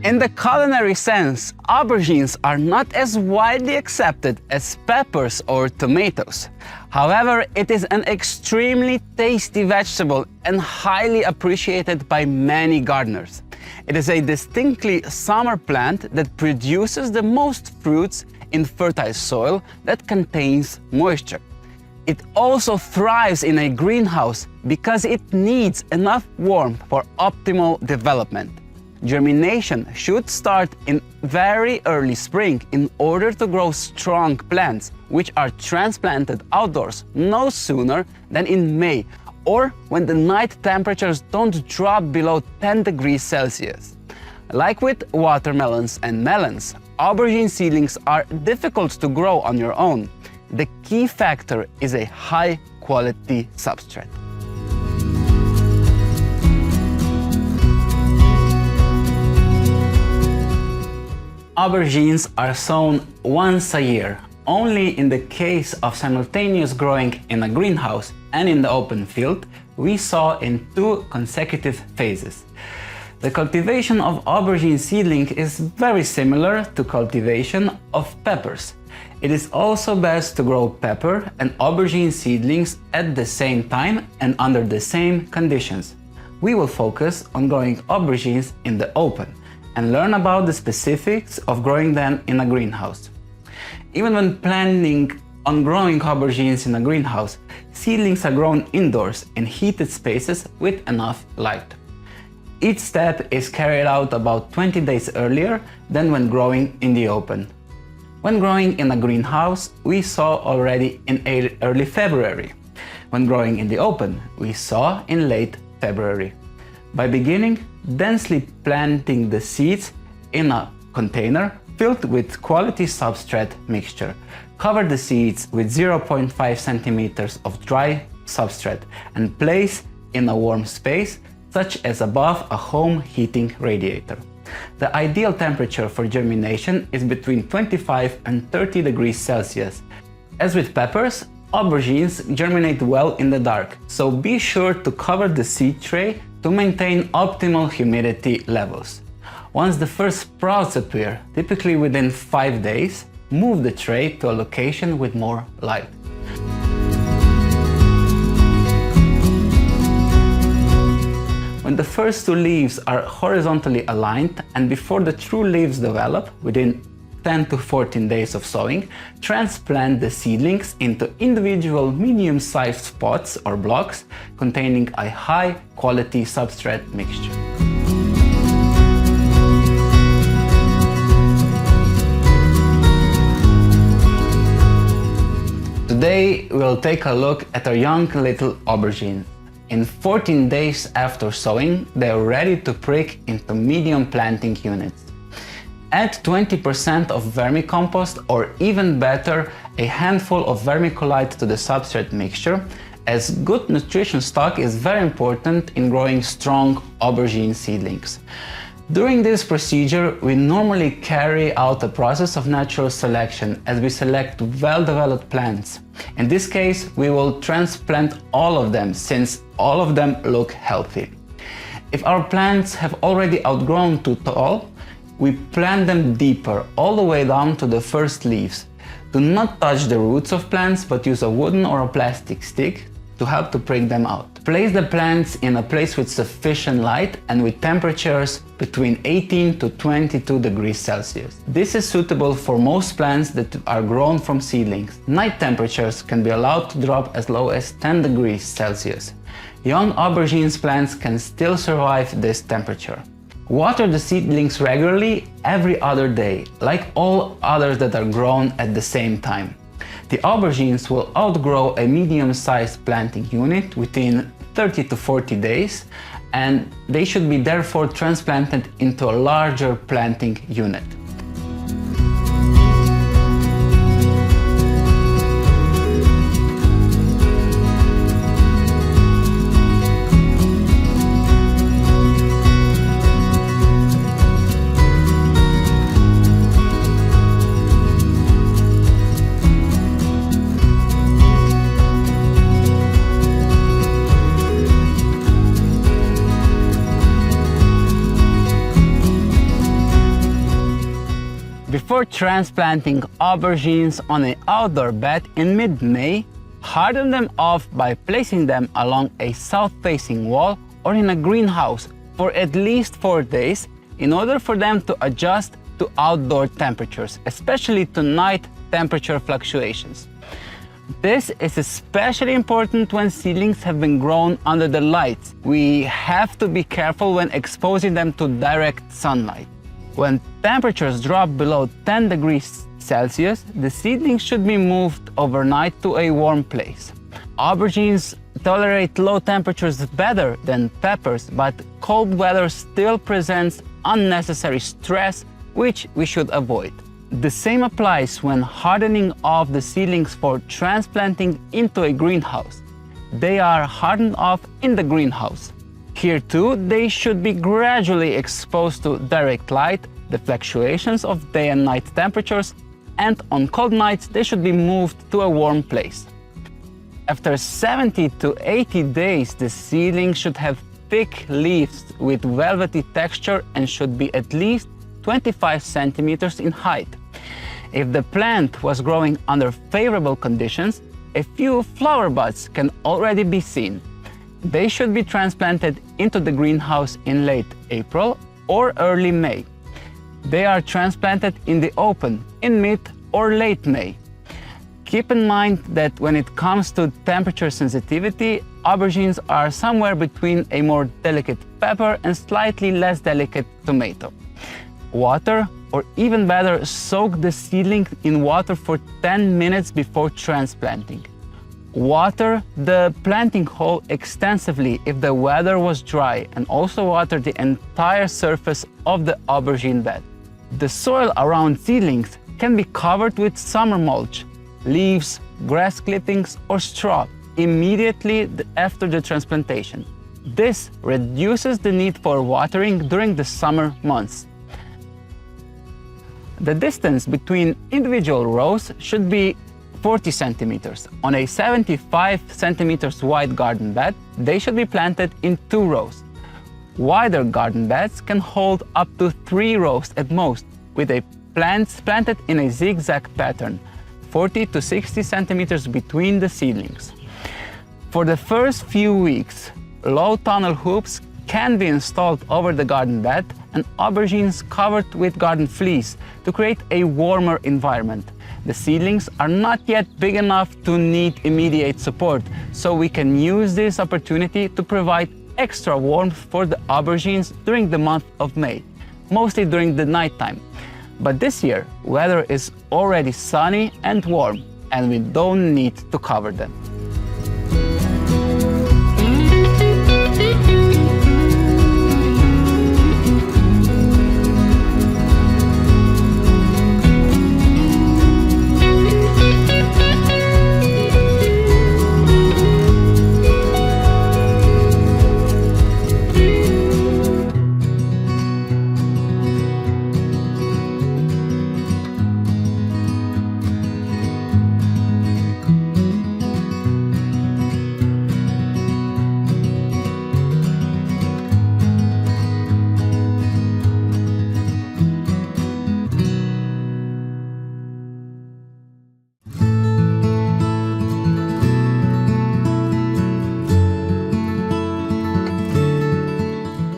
In the culinary sense, aubergines are not as widely accepted as peppers or tomatoes. However, it is an extremely tasty vegetable and highly appreciated by many gardeners. It is a distinctly summer plant that produces the most fruits in fertile soil that contains moisture. It also thrives in a greenhouse because it needs enough warmth for optimal development. Germination should start in very early spring in order to grow strong plants, which are transplanted outdoors no sooner than in May, or when the night temperatures don't drop below 10 degrees Celsius. Like with watermelons and melons, aubergine seedlings are difficult to grow on your own. The key factor is a high-quality substrate. Aubergines are sown once a year. Only in the case of simultaneous growing in a greenhouse and in the open field, we sow in 2 consecutive phases. The cultivation of aubergine seedling is very similar to cultivation of peppers. It is also best to grow pepper and aubergine seedlings at the same time and under the same conditions. We will focus on growing aubergines in the open and learn about the specifics of growing them in a greenhouse. Even when planning on growing aubergines in a greenhouse, seedlings are grown indoors in heated spaces with enough light. Each step is carried out about 20 days earlier than when growing in the open. When growing in a greenhouse, we sow already in early February. When growing in the open, we sow in late February. By beginning densely planting the seeds in a container filled with quality substrate mixture. Cover the seeds with 0.5 centimeters of dry substrate and place in a warm space, such as above a home heating radiator. The ideal temperature for germination is between 25 and 30 degrees Celsius. As with peppers, aubergines germinate well in the dark, so be sure to cover the seed tray to maintain optimal humidity levels. Once the first sprouts appear, typically within 5 days, move the tray to a location with more light. When the first 2 leaves are horizontally aligned and before the true leaves develop within 10 to 14 days of sowing, transplant the seedlings into individual medium-sized pots or blocks containing a high-quality substrate mixture. Today we'll take a look at our young little aubergine. In 14 days after sowing, they are ready to prick into medium planting units. Add 20% of vermicompost or even better, a handful of vermiculite to the substrate mixture, as good nutrition stock is very important in growing strong aubergine seedlings. During this procedure, we normally carry out a process of natural selection as we select well-developed plants. In this case, we will transplant all of them since all of them look healthy. If our plants have already outgrown too tall, we plant them deeper, all the way down to the first leaves. Do not touch the roots of plants, but use a wooden or a plastic stick to help to prick them out. Place the plants in a place with sufficient light and with temperatures between 18 to 22 degrees Celsius. This is suitable for most plants that are grown from seedlings. Night temperatures can be allowed to drop as low as 10 degrees Celsius. Young aubergine plants can still survive this temperature. Water the seedlings regularly every other day, like all others that are grown at the same time. The aubergines will outgrow a medium-sized planting unit within 30 to 40 days, and they should be therefore transplanted into a larger planting unit. For transplanting aubergines on an outdoor bed in mid-May, harden them off by placing them along a south-facing wall or in a greenhouse for at least 4 days in order for them to adjust to outdoor temperatures, especially to night temperature fluctuations. This is especially important when seedlings have been grown under the lights. We have to be careful when exposing them to direct sunlight. When temperatures drop below 10 degrees Celsius, the seedlings should be moved overnight to a warm place. Aubergines tolerate low temperatures better than peppers, but cold weather still presents unnecessary stress, which we should avoid. The same applies when hardening off the seedlings for transplanting into a greenhouse. They are hardened off in the greenhouse. Here too, they should be gradually exposed to direct light, the fluctuations of day and night temperatures, and on cold nights they should be moved to a warm place. After 70 to 80 days, the seedlings should have thick leaves with velvety texture and should be at least 25 centimeters in height. If the plant was growing under favorable conditions, a few flower buds can already be seen. They should be transplanted into the greenhouse in late April or early May. They are transplanted in the open in mid or late May. Keep in mind that when it comes to temperature sensitivity, aubergines are somewhere between a more delicate pepper and slightly less delicate tomato. Water, or even better, soak the seedling in water for 10 minutes before transplanting. Water the planting hole extensively if the weather was dry, and also water the entire surface of the aubergine bed. The soil around seedlings can be covered with summer mulch, leaves, grass clippings, or straw immediately after the transplantation. This reduces the need for watering during the summer months. The distance between individual rows should be 40 centimeters. On a 75 centimeters wide garden bed, they should be planted in 2 rows. Wider garden beds can hold up to 3 rows at most, with a plants planted in a zigzag pattern, 40 to 60 centimeters between the seedlings. For the first few weeks, low tunnel hoops can be installed over the garden bed and aubergines covered with garden fleece to create a warmer environment. The seedlings are not yet big enough to need immediate support, so we can use this opportunity to provide extra warmth for the aubergines during the month of May, mostly during the nighttime. But this year, weather is already sunny and warm, and we don't need to cover them.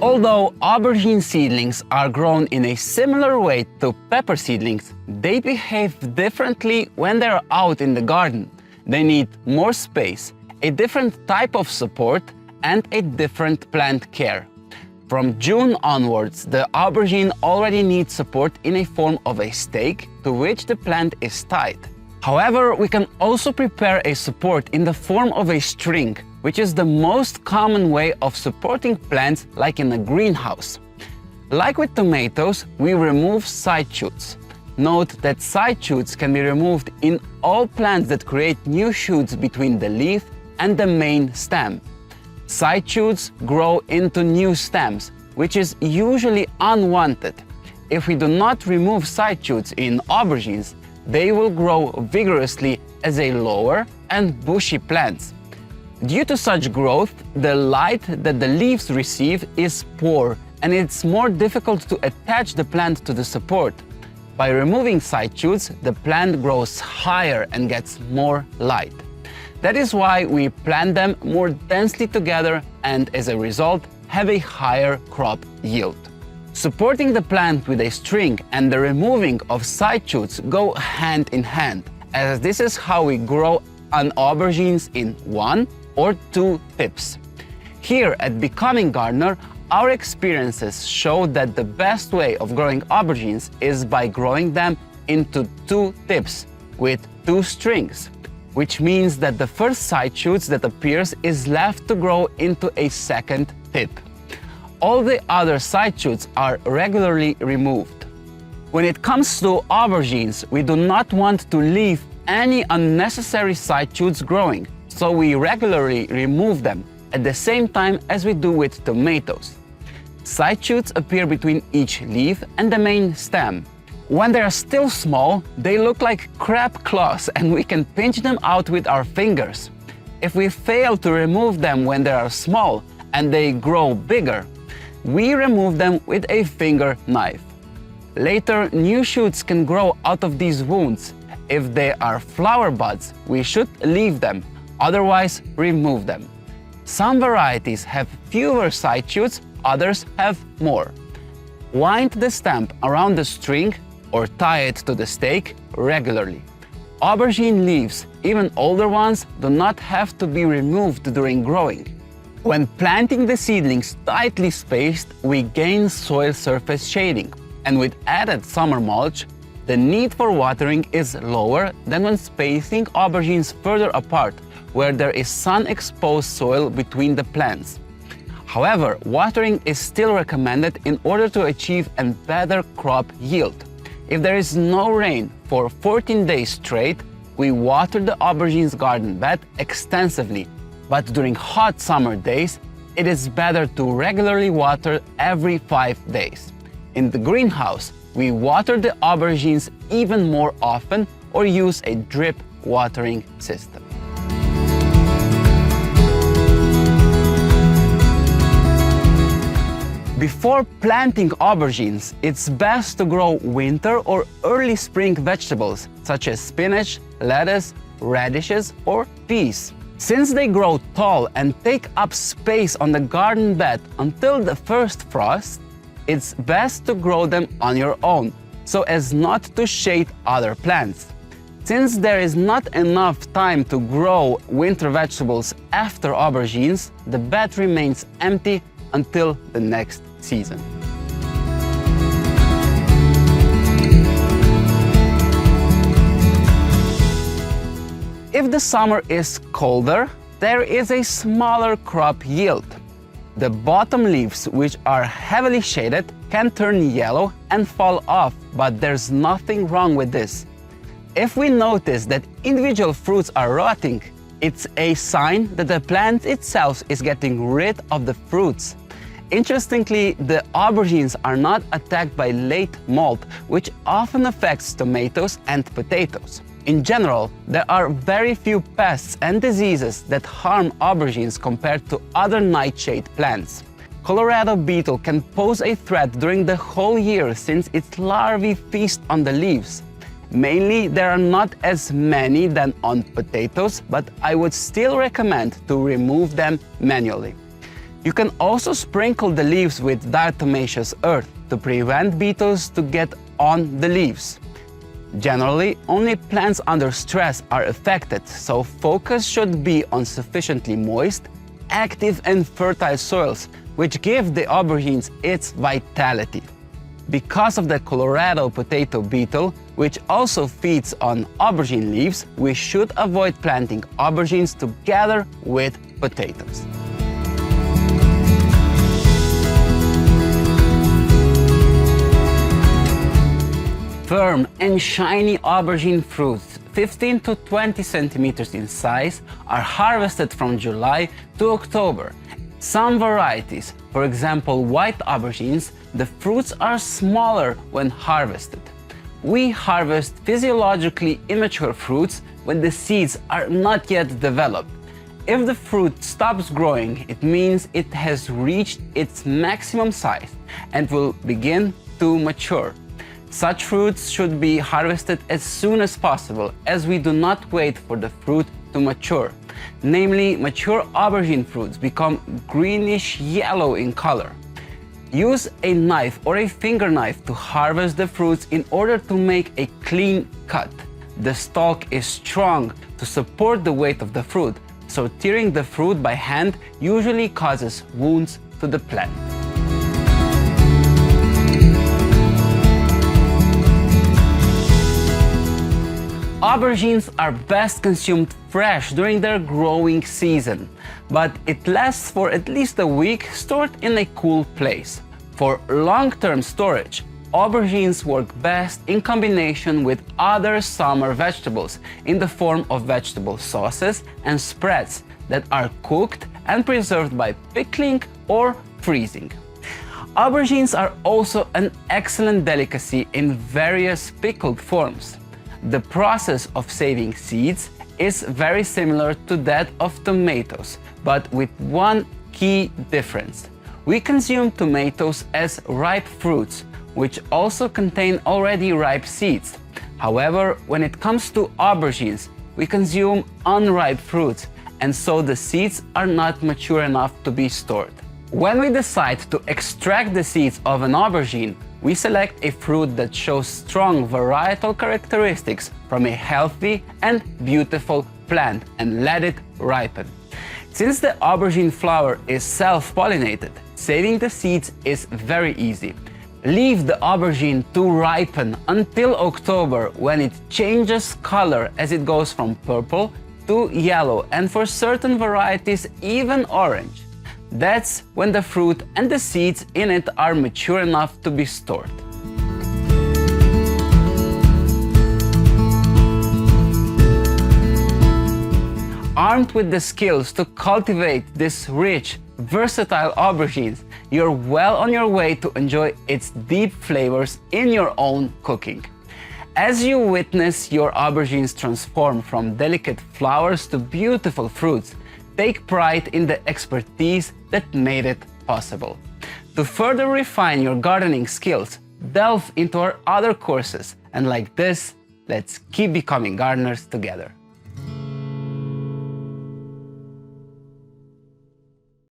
Although aubergine seedlings are grown in a similar way to pepper seedlings, they behave differently when they're out in the garden. They need more space, a different type of support, and a different plant care. From June onwards, the aubergine already needs support in a form of a stake to which the plant is tied. However, we can also prepare a support in the form of a string, which is the most common way of supporting plants like in a greenhouse. Like with tomatoes, we remove side shoots. Note that side shoots can be removed in all plants that create new shoots between the leaf and the main stem. Side shoots grow into new stems, which is usually unwanted. If we do not remove side shoots in aubergines, they will grow vigorously as a lower and bushy plants. Due to such growth, the light that the leaves receive is poor, and it's more difficult to attach the plant to the support. By removing side shoots, the plant grows higher and gets more light. That is why we plant them more densely together and, as a result, have a higher crop yield. Supporting the plant with a string and the removing of side shoots go hand in hand, as this is how we grow an aubergines in 1 or 2 tips. Here at Becoming Gardener, our experiences show that the best way of growing aubergines is by growing them into 2 tips with 2 strings, which means that the first side shoots that appears is left to grow into a second tip. All the other side shoots are regularly removed. When it comes to aubergines, we do not want to leave any unnecessary side shoots growing, so we regularly remove them at the same time as we do with tomatoes. Side shoots appear between each leaf and the main stem. When they are still small, they look like crab claws and we can pinch them out with our fingers. If we fail to remove them when they are small and they grow bigger, we remove them with a finger knife. Later, new shoots can grow out of these wounds. If they are flower buds, we should leave them, otherwise remove them. Some varieties have fewer side shoots, others have more. Wind the stem around the string or tie it to the stake regularly. Aubergine leaves, even older ones, do not have to be removed during growing. When planting the seedlings tightly spaced, we gain soil surface shading, and with added summer mulch, the need for watering is lower than when spacing aubergines further apart, where there is sun-exposed soil between the plants. However, watering is still recommended in order to achieve a better crop yield. If there is no rain for 14 days straight, we water the aubergines garden bed extensively, but during hot summer days, it is better to regularly water every 5 days. In the greenhouse, we water the aubergines even more often or use a drip watering system. Before planting aubergines, it's best to grow winter or early spring vegetables such as spinach, lettuce, radishes, or peas. Since they grow tall and take up space on the garden bed until the first frost, it's best to grow them on your own, so as not to shade other plants. Since there is not enough time to grow winter vegetables after aubergines, the bed remains empty until the next season. If the summer is colder, there is a smaller crop yield. The bottom leaves, which are heavily shaded, can turn yellow and fall off, but there's nothing wrong with this. If we notice that individual fruits are rotting, it's a sign that the plant itself is getting rid of the fruits. Interestingly, the aubergines are not attacked by late molt, which often affects tomatoes and potatoes. In general, there are very few pests and diseases that harm aubergines compared to other nightshade plants. Colorado beetle can pose a threat during the whole year since its larvae feast on the leaves. Mainly, there are not as many than on potatoes, but I would still recommend to remove them manually. You can also sprinkle the leaves with diatomaceous earth to prevent beetles to get on the leaves. Generally, only plants under stress are affected, so focus should be on sufficiently moist, active and fertile soils, which give the aubergines its vitality. Because of the Colorado potato beetle, which also feeds on aubergine leaves, we should avoid planting aubergines together with potatoes. Firm and shiny aubergine fruits, 15 to 20 centimeters in size, are harvested from July to October. Some varieties, for example white aubergines, the fruits are smaller when harvested. We harvest physiologically immature fruits when the seeds are not yet developed. If the fruit stops growing, it means it has reached its maximum size and will begin to mature. Such fruits should be harvested as soon as possible, as we do not wait for the fruit to mature. Namely, mature aubergine fruits become greenish yellow in color. Use a knife or a finger knife to harvest the fruits in order to make a clean cut. The stalk is strong to support the weight of the fruit, so tearing the fruit by hand usually causes wounds to the plant. Aubergines are best consumed fresh during their growing season, but it lasts for at least a week stored in a cool place. For long-term storage, aubergines work best in combination with other summer vegetables in the form of vegetable sauces and spreads that are cooked and preserved by pickling or freezing. Aubergines are also an excellent delicacy in various pickled forms. The process of saving seeds is very similar to that of tomatoes, but with one key difference. We consume tomatoes as ripe fruits, which also contain already ripe seeds. However, when it comes to aubergines, we consume unripe fruits, and so the seeds are not mature enough to be stored. When we decide to extract the seeds of an aubergine, we select a fruit that shows strong varietal characteristics from a healthy and beautiful plant and let it ripen. Since the aubergine flower is self-pollinated, saving the seeds is very easy. Leave the aubergine to ripen until October, when it changes color as it goes from purple to yellow, and for certain varieties even orange. That's when the fruit and the seeds in it are mature enough to be stored. Armed with the skills to cultivate this rich, versatile aubergines, you're well on your way to enjoy its deep flavors in your own cooking. As you witness your aubergines transform from delicate flowers to beautiful fruits, take pride in the expertise that made it possible. To further refine your gardening skills, delve into our other courses, and like this, let's keep becoming gardeners together.